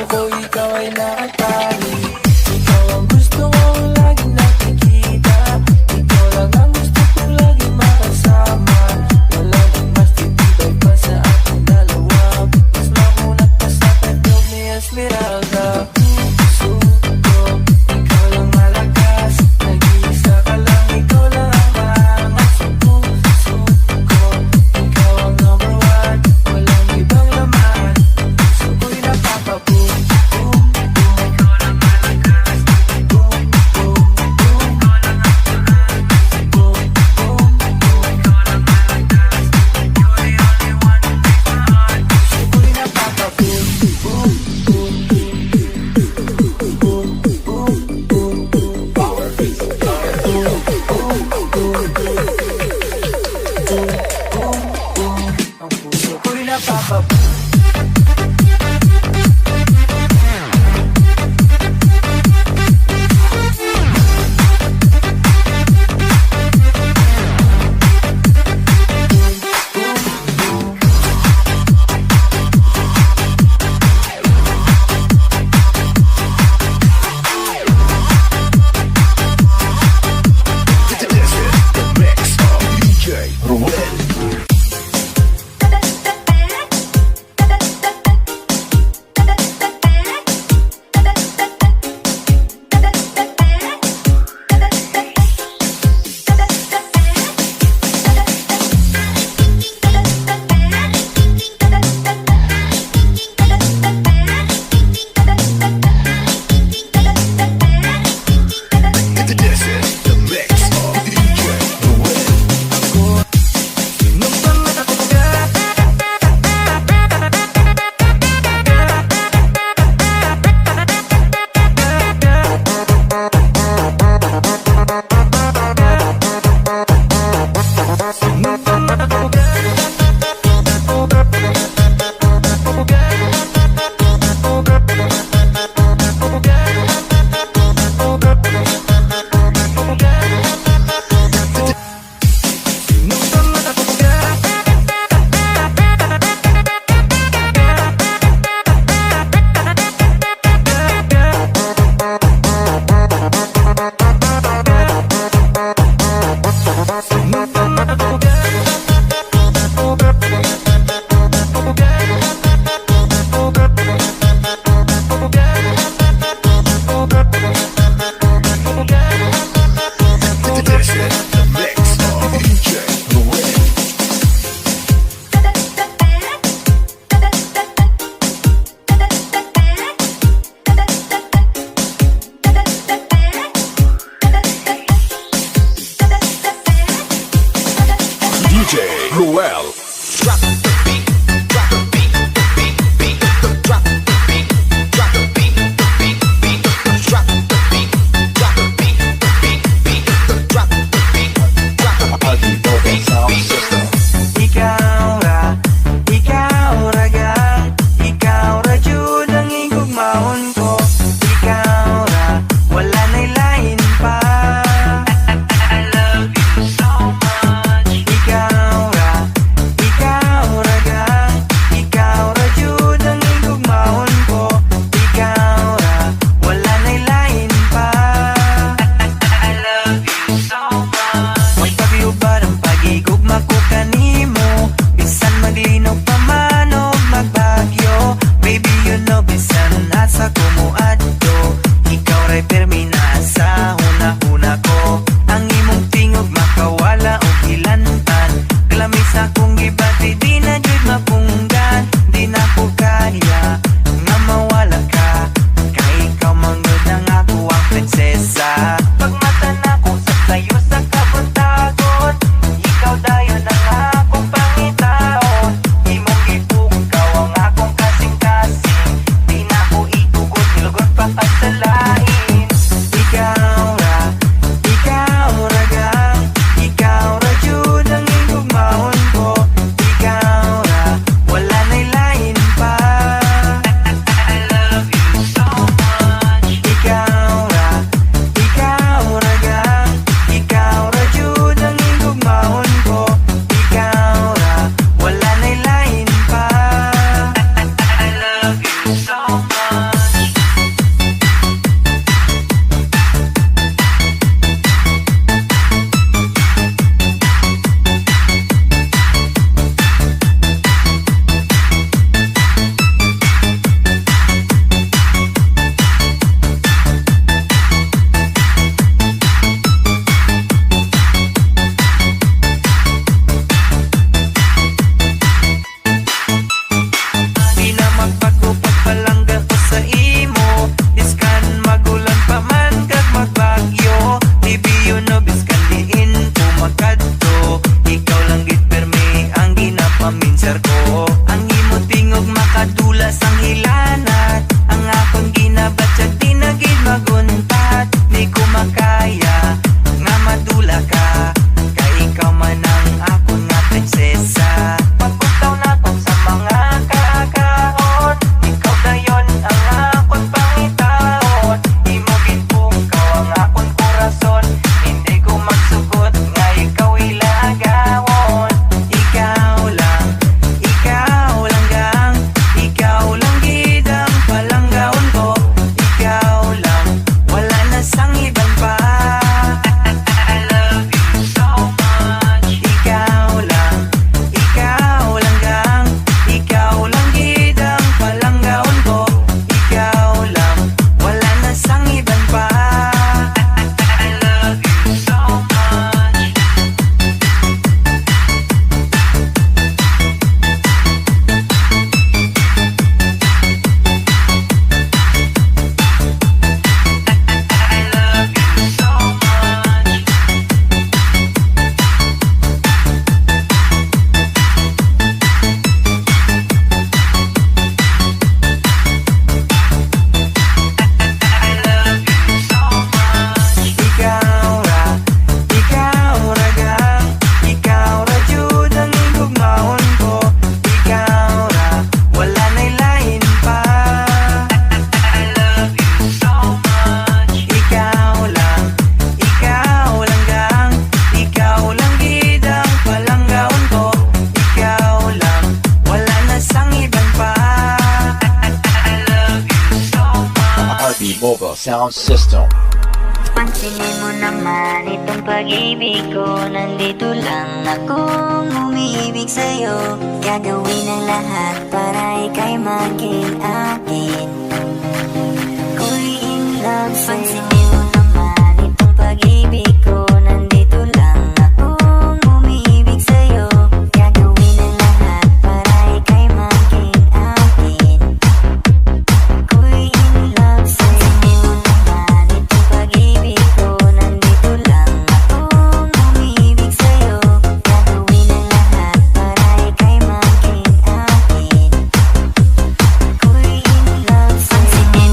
ko, ikaw ay nakatali. Ikaw ang gusto kong lagi nakikita. Ikaw lang ang gusto kong lagi makasama. Walang mas titibay pa sa ating dalawa. Mas makunat pa sa tatlong ni Esmeralda. Puso ko, ikaw lang malakas. Nag-iisa ka lang, ikaw lang ang maangas. Sa puso ko, ikaw ang number one. Walang ibang laman. So ko'y napapaboom, boom, boom. Ikaw lang malakas. Boom, boom, boom. Ikaw lang ang tuhan. Boom, boom, boom. Ikaw lang malakas. You're the only one who breaks my heart. So ko'y napapaboom, boom, boom, boom. Boom, boom, boom, boom. Power beats, power beats. Boom, boom, boom. Boom, boom, boom. Ang puso ko'y napapaboom. This is the mix of DJ Ruel. This is the mix of DJ Ruel. This is the mix of DJ Ruel. DJ Ruel. Drop the beat, drop the beat, beat, beat, drop the beat, drop the beat, beat, beat, drop the beat, drop the beat, beat, beat, drop the beat, drop the beat, beat, beat. Ikaw raga, ikaw radyo ng igugmaon ko. Ikaw ra, wala na'y lain pa. I love you so much. Ikaw ra, ikaw raga, ikaw radyo ng igugmaon ko. Ikaw ra, wala na'y lain pa. I love you so much. Magpabiubad ang pag-igugma ko kanimo. Bisan maglinaw pa man o magbagyo. Baby, you know, bisan nasa ko mo adto. Ikaw ray permi nasa huna-huna ko. Ang imong tingog makawala o kilantan. Klamis akong gibati, di na jud mapunggan. Di na ko kaya nga mawala ka. Kay ikaw manggod ng ako ang prinsesa. Pagmata na ko sa tayo sa kabuntagon. Ikaw dayon ang akong pangitaon. Imong ipukaw ang akong kasing-kasing. Di na ko itugot, nilugot pa sa lain. Ikaw ra, ikaw raga, ikaw ra jud ang igugmaon ko. Ikaw ra, Sound System. Pansinin mo naman itong pag-ibig ko. Nandito lang akong umiibig sa'yo. Gagawin ang lahat para ika'y maging akin. Ako'y in love sa'yo. Pansinin mo naman itong pag-ibig ko. Nandito lang akong umiibig sa'yo. Gagawin ang lahat para ika'y maging akin. Ako'y in love sa'yo. Pansinin mo naman itong pag-ibig ko. Nandito lang akong umiibig sa'yo. Gagawin ang lahat para ika'y maging akin. Ako'y in love sa'yo.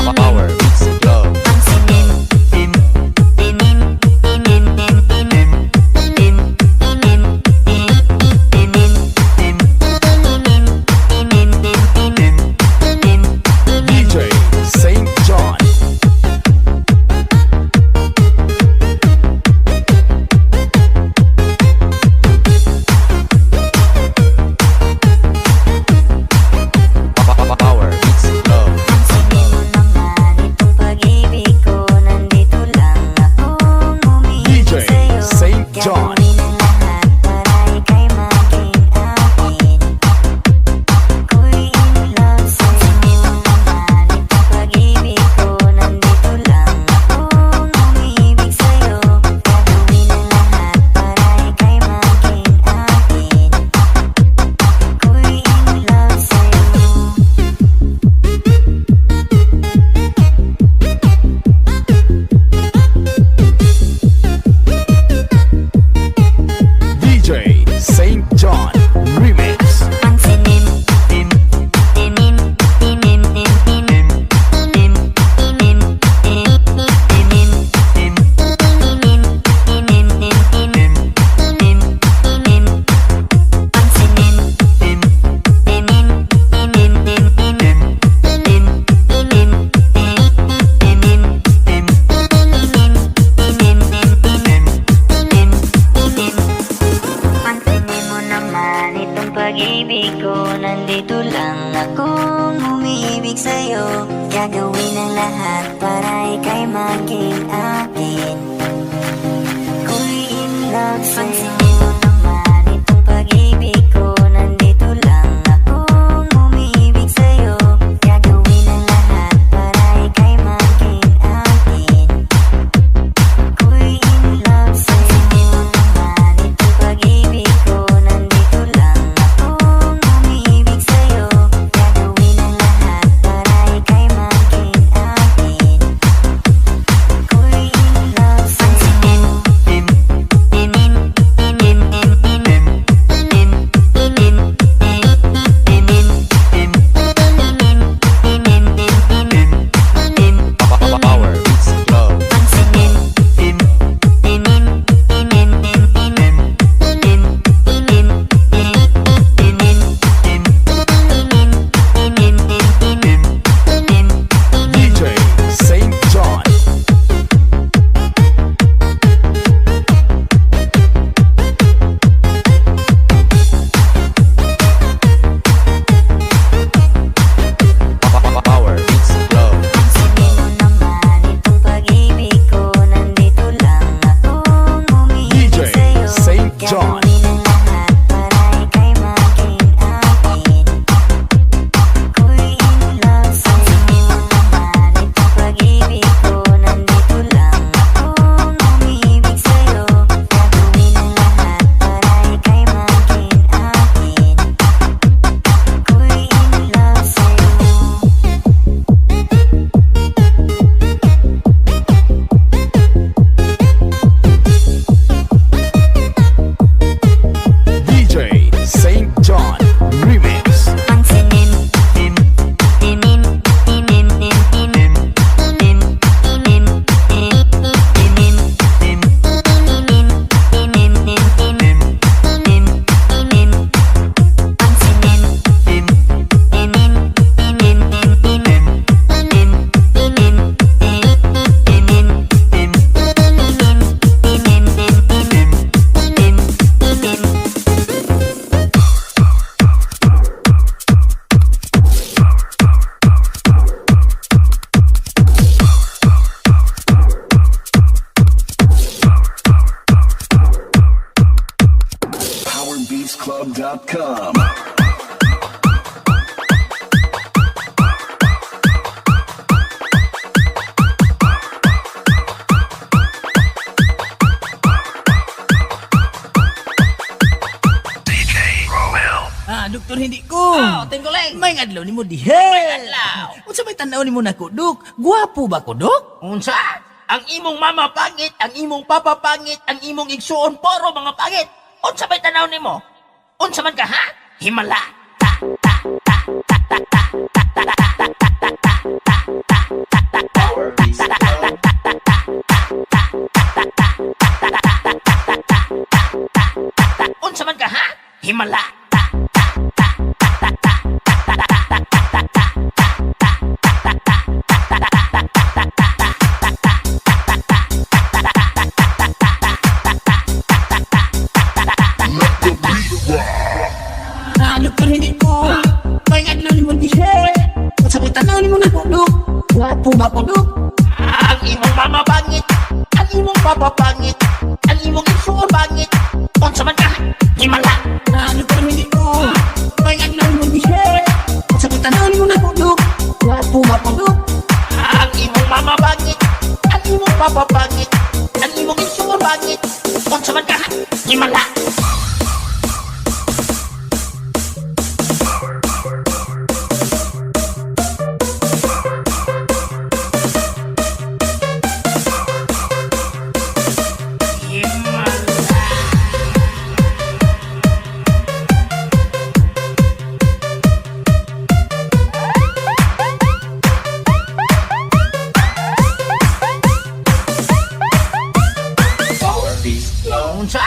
Power Beats Club. DJ Saint John. Power Beats Club. Pansinin mo naman itong pag-ibig ko. Nandito lang akong umiibig DJ sa'yo. Saint John. Gagawin ang lahat para ika'y maging akin. Ako'y in love sa'yo. Pansinin mo naman itong pag-ibig ko. Nandito lang akong umiibig sa'yo. Gagawin ang lahat para ika'y maging akin. Ako'y in love sa'yo. DJ Saint John Remix. Pansinin Pansinin mo naman itong pag-ibig ko. Nandito lang akong umiibig sa'yo. Gagawin ang lahat para ika'y maging akin. Ako'y in love sa'yo. Pansinin mo naman itong pag-ibig ko. Nandito lang akong umiibig sa'yo. Gagawin ang lahat para ika'y maging akin. Ako'y in love sa'yo. Pansinin mo naman itong pag-ibig ko. Nandito lang akong umiibig sa'yo. Gagawin ang lahat para ika'y maging akin. Ako'y in love sa'yo. Pansinin adlaw nimo dihe. adlaw. Unsa may tan-aw nimo nako, Dok? Gwapo ba ko, Dok? Unsa? Ang imong mama pangit, ang imong papa pangit, ang imong igsuon poro mga pangit. Unsa may tanaw nimo? Unsa man ka ha? Himala. Unsa man ka ha? Himala. Let the beat rock. Ano pa rin ko? May adlaw nimo dihe. Unsa may tan-aw nimo nako, Dok? Gwapo ba ko, Dok? Ang imong mama pangit, ang imong papa pangit, ang imong igsuon pangit. Unsa man ka? Himala. Ano pa rin ko? May adlaw nimo dihe. Unsa may tan-aw nimo nako, Dok? Gwapo ba ko, Dok? Ang imong mama pangit, ang imong papa pangit, ang imong igsuon pangit. Unsa man ka? Himala. Unsa?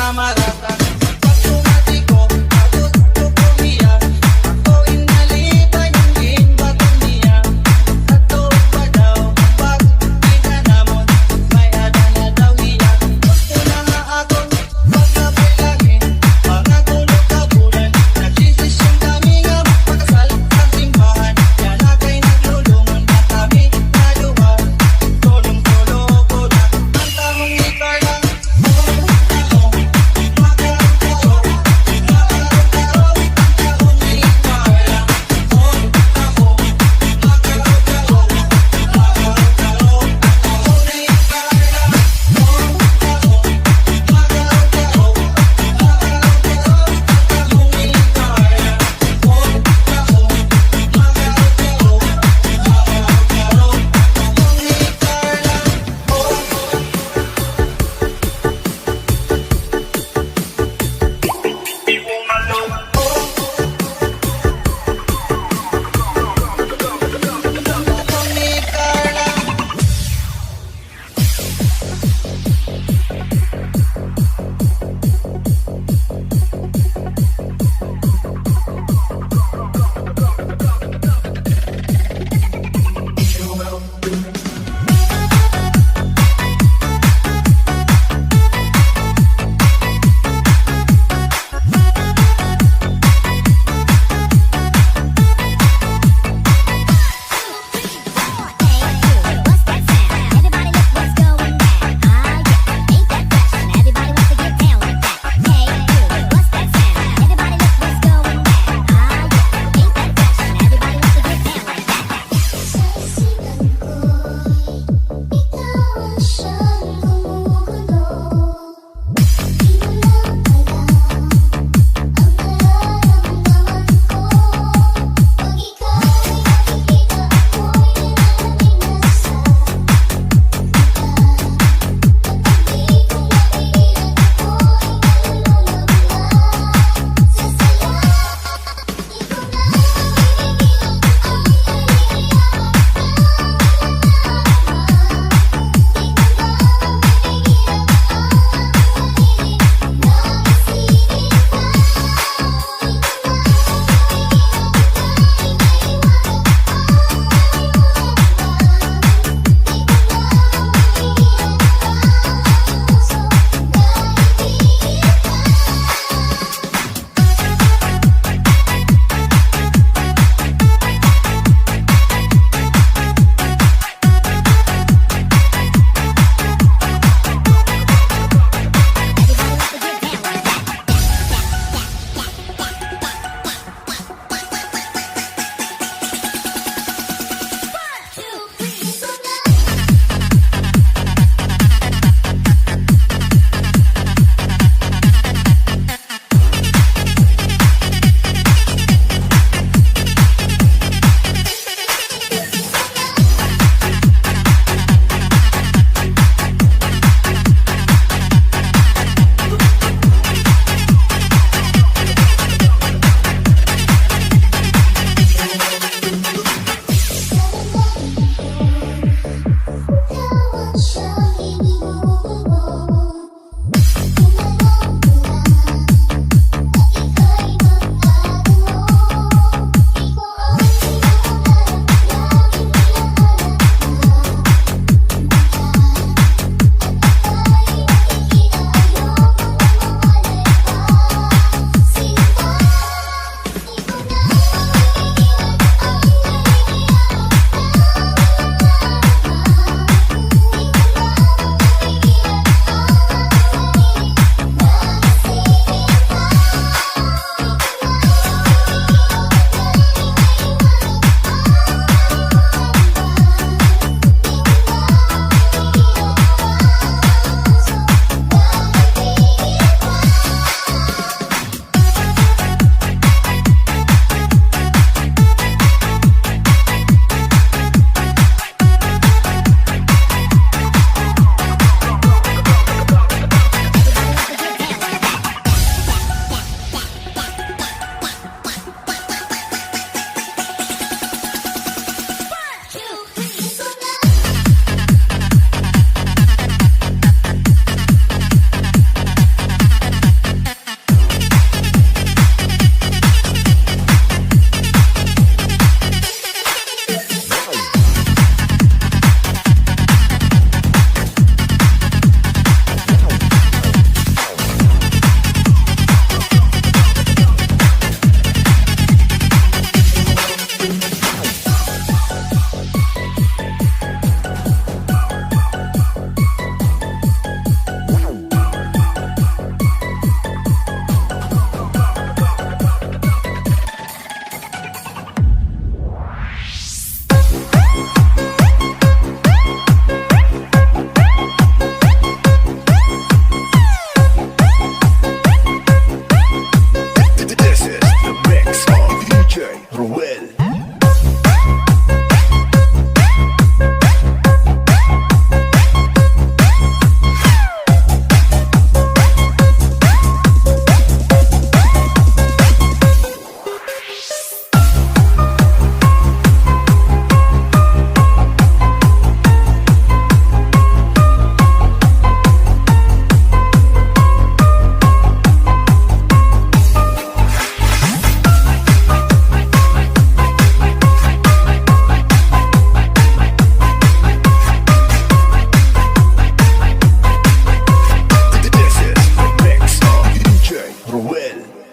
mamarata Pag tumati ko, abot ko kumiya Ako inalipay yung ginbatong niya Ato pa daw, pag di ka namon May ada na daw hiya Gusto na nga ako, pagkapay lagi Mga tulog ka bulan Nagsisisyon kami nga Pagkasal sa simbahan Yan na kay naglulungan na kami naluhan Tulong-tulo ko na Ang tahong ikarang Ako,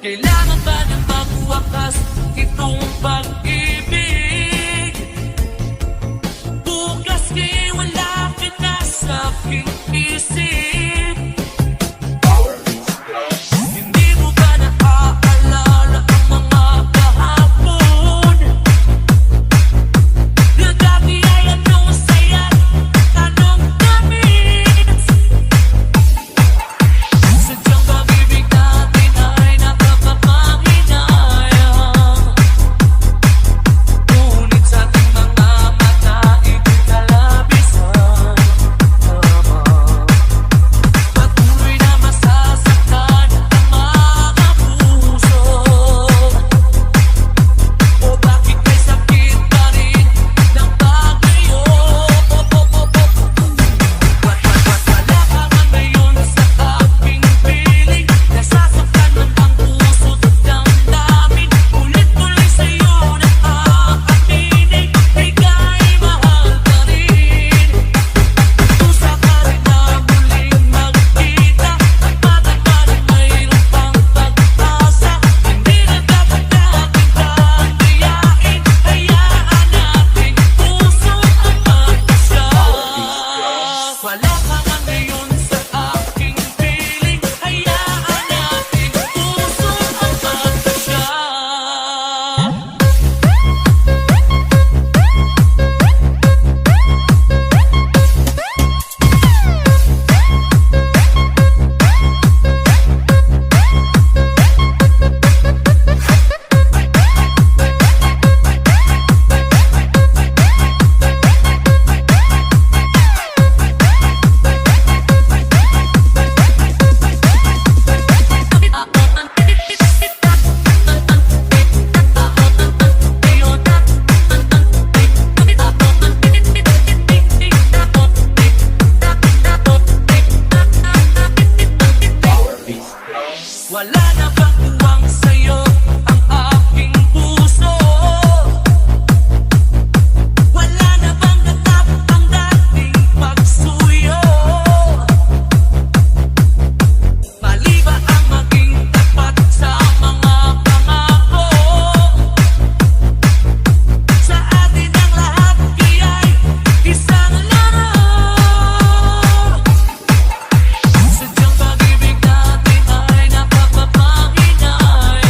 Kailangan ba na magwakas itong pag-ibig? Bukas kay wala ka na sa aking isip. Hindi mo ba naaalala ang mga kahapon? Na dati ay anong saya, anong damit? Sadyang pag-ibig natin ay nakapapanghinayang. Ngunit sa ating mga mata ito'y kalabisan lamang. Patuloy na masasaktan ang mga puso. O bakit may sakit pa rin ng pag-iyo? Wala ka man ngayon sa aking piling. Nasasaktan man ang puso't damdamin. Ulit-ulit sa'yo na aaminin. Ika'y mahal ka rin. Tusa ka rin na muling magkita. At matagal mayroon pang pag-asa. Hindi na dapat natin tandayain. Hayaan natin puso ang magpasya. Wala ka man ngayon sa aking piling. Hayaan natin puso ang magpasya. Wala na bang uwang sa'yo ang aking puso? Wala na bang natap ang dating pagsuyo? Mali ba ang maging tapat sa mga pangako? Sa atin ang lahat kaya'y isang laro. Sadyang pag-ibig natin ay nakapapanghinayang.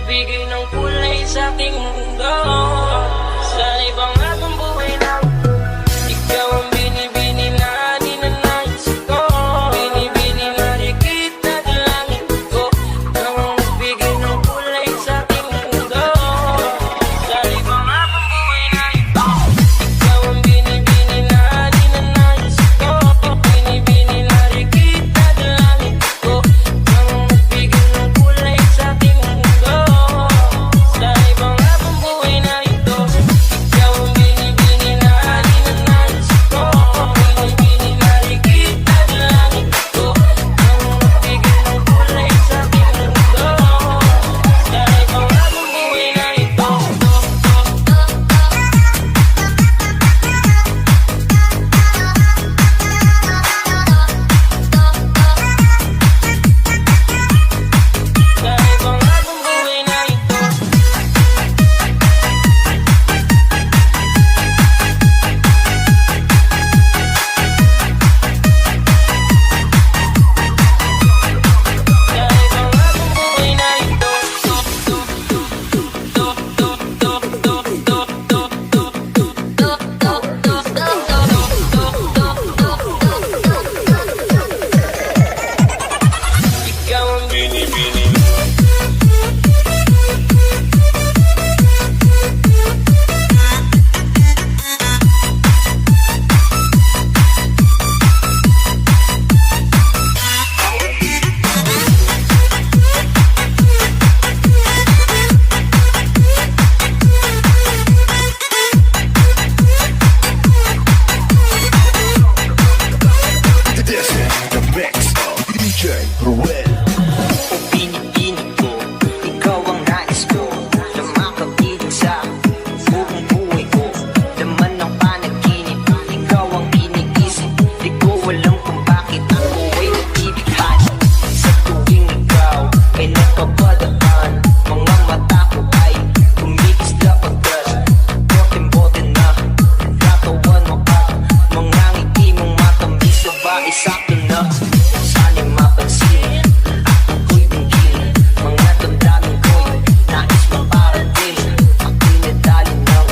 magbigay ng kulay sa aking mundo. Sa ibang akong buhay na ikaw ang binibini na ninanais ko. Binibini na rin kita sa langit ko. Ikaw ang magbigay ng kulay sa aking mundo. Sa ibang akong buhay na ito, ikaw ang binibini na ninanais ko. Binibini na rin kita sa langit ko. Ikaw ang magbigay ng kulay sa aking mundo. Sa ibang akong buhay na ito, ikaw ang binibini na ninanais ko. Binibini na rin kita sa langit ko. Ikaw ang magbigay ng kulay sa aking mundo. Sa ibang akong buhay na ito. Sa ibang akong buhay na ito. Sa ibang akong buhay na ito. Ikaw ang binibini. This is the mix of DJ Ruel. Pinipinig ko, ikaw ang nais ko na makapigil sa buong buhay ko. Laman ng panaginip, ikaw ang iniisip. Di ko alam kung bakit ako ay nagtitihan. Sa tuwing ikaw ay napapadaan, mga mata ko ay kumikisla pagkat bote-bote na katawan mo at mga ngiti mong matamis na ba isakin na. Sana'y mapansin ako'y tingin, mga damdamin ko'y nais maparating. Ako'y nadali ng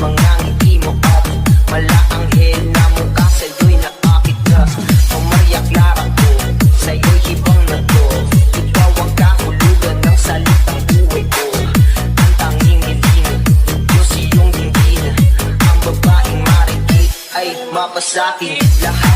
mga ngiti mo at malaanghel na mukha sa'yo'y naakit na. Maria Clara ko, sa'yo'y hibang na to. Ikaw ang kahulugan ng salitang buhay ko. Ang tanging hiling, Diyos iyong dinggin. Ang babaeng marikit ay mapasakin. Lahat